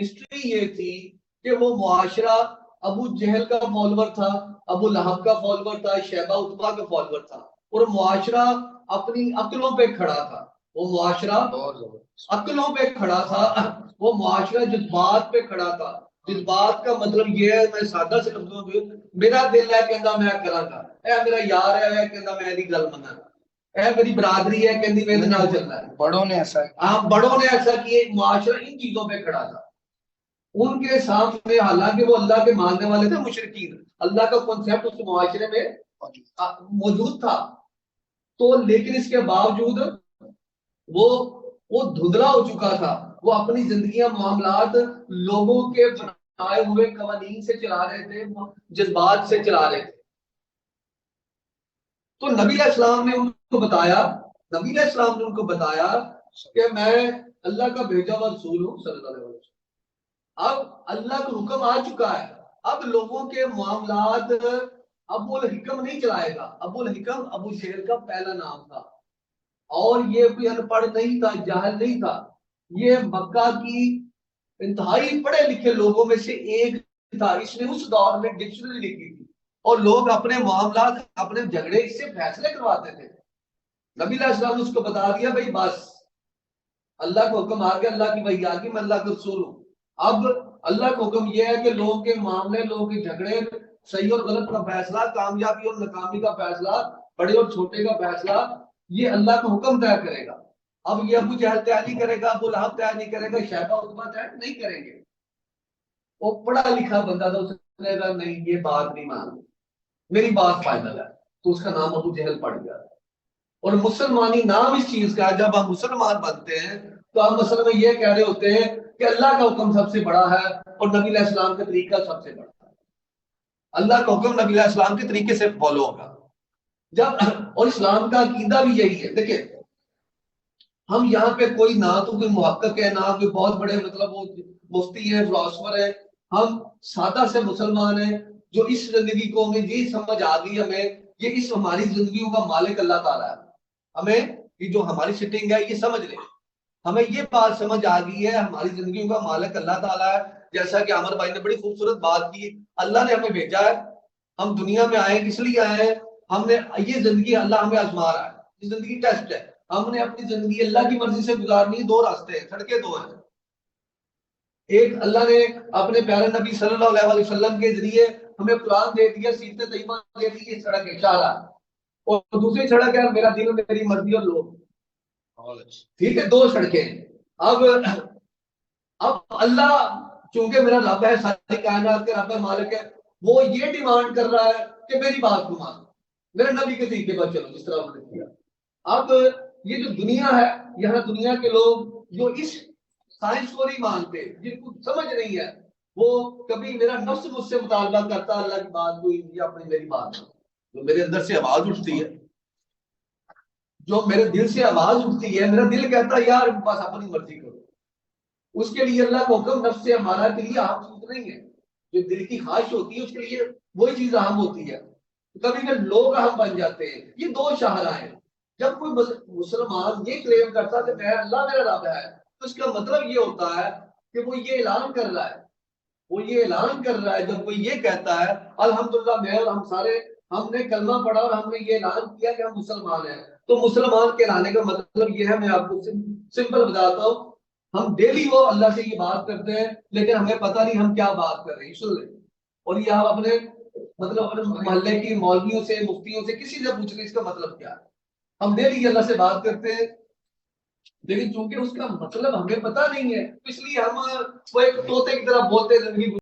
History یہ تھی کہ وہ معاشرہ ابو جہل کا فالوور تھا، ابو لہب کا فالوور تھا، شیبہ اتبا کا فالوور تھا، اور معاشرہ اپنی عقلوں پہ کھڑا تھا. وہ معاشرہ عقلوں پہ کھڑا تھا، وہ معاشرہ جذبات پہ کھڑا تھا. جذبات کا مطلب یہ ہے، میں سادہ سے لفظوں میں، میرا دل ہے کہندا میں کراں گا، اے میرا یار ہے کہندا میں دی گل مننا، اے میری برادری ہے کہندی میرے نال چلنا ہے. بڑوں نے ایسا بڑوں نے ایسا کیا. ایک معاشرہ ان چیزوں پہ کھڑا تھا. ان کے سامنے حالانکہ وہ اللہ کے ماننے والے تھے، مشرکین، اللہ کا کنسیپٹ اس معاشرے میں موجود تھا، تو لیکن اس کے باوجود وہ دھندلا ہو چکا تھا. وہ اپنی زندگیاں، معاملات لوگوں کے بنائے ہوئے قوانین سے چلا رہے تھے، جذبات سے چلا رہے تھے. تو نبی علیہ السلام نے ان کو بتایا، نبی علیہ السلام نے ان کو بتایا کہ میں اللہ کا بھیجا ہوا رسول ہوں صلی اللہ علیہ وسلم. اب اللہ کا حکم آ چکا ہے، اب لوگوں کے معاملات ابو الحکم نہیں چلائے گا. ابو الحکم ابو جہل کا پہلا نام تھا، اور یہ کوئی ان پڑھ نہیں تھا، جاہل نہیں تھا. یہ مکہ کی انتہائی پڑھے لکھے لوگوں میں سے ایک تھا. اس نے اس دور میں ڈکشنری لکھی تھی، اور لوگ اپنے معاملات، اپنے جھگڑے اس سے فیصلے کرواتے تھے. نبی علیہ السلام نے اس کو بتا دیا بھائی بس اللہ کا حکم آ گیا، اللہ کی وحی آ گئی، میں اللہ کا رسول ہوں. اب اللہ کا حکم یہ ہے کہ لوگوں کے معاملے، لوگوں کے جھگڑے، صحیح اور غلط کا فیصلہ، کامیابی اور ناکامی کا فیصلہ، بڑے اور چھوٹے کا فیصلہ یہ اللہ کا حکم طے کرے گا. اب یہ ابو جہل طے نہیں کرے گا، ابو لہب طے نہیں کرے گا، شیبہ اتبا طے نہیں کریں گے. وہ پڑھا لکھا بندہ تھا، اس نے کہا نہیں یہ بات نہیں مانتی، میری بات فائنل ہے، تو اس کا نام ابو جہل پڑ گیا. اور مسلمانی نام اس چیز کا ہے، جب ہم مسلمان بنتے ہیں تو ہم اصل میں یہ کہہ رہے ہوتے ہیں کہ اللہ کا حکم سب سے بڑا ہے اور نبی علیہ السلام کا طریقہ سب سے بڑا ہے. اللہ کا حکم نبی علیہ السلام کے طریقے سے فالو ہوگا جب، اور اسلام کا عقیدہ بھی یہی ہے. دیکھیں ہم یہاں پہ کوئی نہ تو کوئی محقق ہے، نہ کوئی بہت بڑے مطلب وہ مفتی ہے، فلاسفر ہے. ہم سادہ سے مسلمان ہیں جو اس زندگی کو ہمیں یہ سمجھ آ گئی، ہمیں یہ اس ہماری زندگیوں کا مالک اللہ تعالیٰ ہے. ہمیں یہ جو ہماری سٹنگ ہے یہ سمجھ لیں، ہمیں یہ بات سمجھ آ گئی ہے ہماری زندگیوں کا مالک اللہ تعالیٰ ہے. جیسا کہ عامر بھائی نے بڑی خوبصورت بات کی، اللہ نے ہمیں بھیجا ہے، ہم دنیا میں آئے کس لیے آئے ہیں؟ ہم نے یہ زندگی اللہ ہمیں آزما رہا ہے، یہ زندگی ٹیسٹ ہے. ہم نے اپنی زندگی اللہ کی مرضی سے گزارنی. دو راستے ہیں، سڑکیں دو ہیں. ایک اللہ نے اپنے پیارے نبی صلی اللہ علیہ وسلم کے ذریعے ہمیں قرآن دے دیا، سیرت طیبہ دے دی، یہ سڑک ہے اشارہ. اور دوسری سڑک ہے میرا دل، میری مرضی اور لوگ. ٹھیک ہے، دو سڑکیں. اب اللہ چونکہ میرا رب ہے، ساری کائنات کے رب ہے، مالک ہے، وہ یہ ڈیمانڈ کر رہا ہے کہ میری بات کو مانو، میرے نبی کے طریقے پر چلو جس طرح انہوں نے کیا. اب یہ جو دنیا ہے، یہاں دنیا کے لوگ جو اس سائنس کو نہیں مانتے، جن کو سمجھ نہیں ہے، وہ کبھی میرا نفس مجھ سے مطالبہ کرتا اللہ کی بات کو یا اپنی میری بات کو، جو میرے اندر سے آواز اٹھتی ہے، جو میرے دل سے آواز اٹھتی ہے، میرا دل کہتا ہے یار بس اپنی مرضی کرو. اس کے لیے اللہ کا حکم نفس سے ہمارا کے لیے اہم چیز نہیں ہے. جو دل کی خواہش ہوتی ہے اس کے لیے وہی چیز اہم ہوتی ہے. کبھی کبھی لوگ اہم بن جاتے ہیں. یہ دو شاہراہ ہیں. جب کوئی مسلمان یہ کلیم کرتا کہ میں اللہ میرا رب ہے، تو اس کا مطلب یہ ہوتا ہے کہ وہ یہ اعلان کر رہا ہے، وہ یہ اعلان کر رہا ہے. جب کوئی یہ کہتا ہے الحمدللہ میں اور ہم سارے ہم نے کلمہ پڑھا اور ہم نے یہ اعلان کیا کہ ہم مسلمان ہیں، تو مسلمان کہلانے کا مطلب یہ ہے. میں آپ کو سمپل بتاتا ہوں، ہم ڈیلی وہ اللہ سے یہ بات کرتے ہیں لیکن ہمیں پتہ نہیں ہم کیا بات کر رہے ہیں. سن لیں، اور یہ ہم اپنے مطلب اپنے محلے کی مولویوں سے، مفتیوں سے، کسی سے پوچھ لیں اس کا مطلب کیا ہے. ہم ڈیلی اللہ سے بات کرتے ہیں لیکن چونکہ اس کا مطلب ہمیں پتہ نہیں ہے، اس لیے ہم وہ ایک طوطے کی طرح بولتے زندگی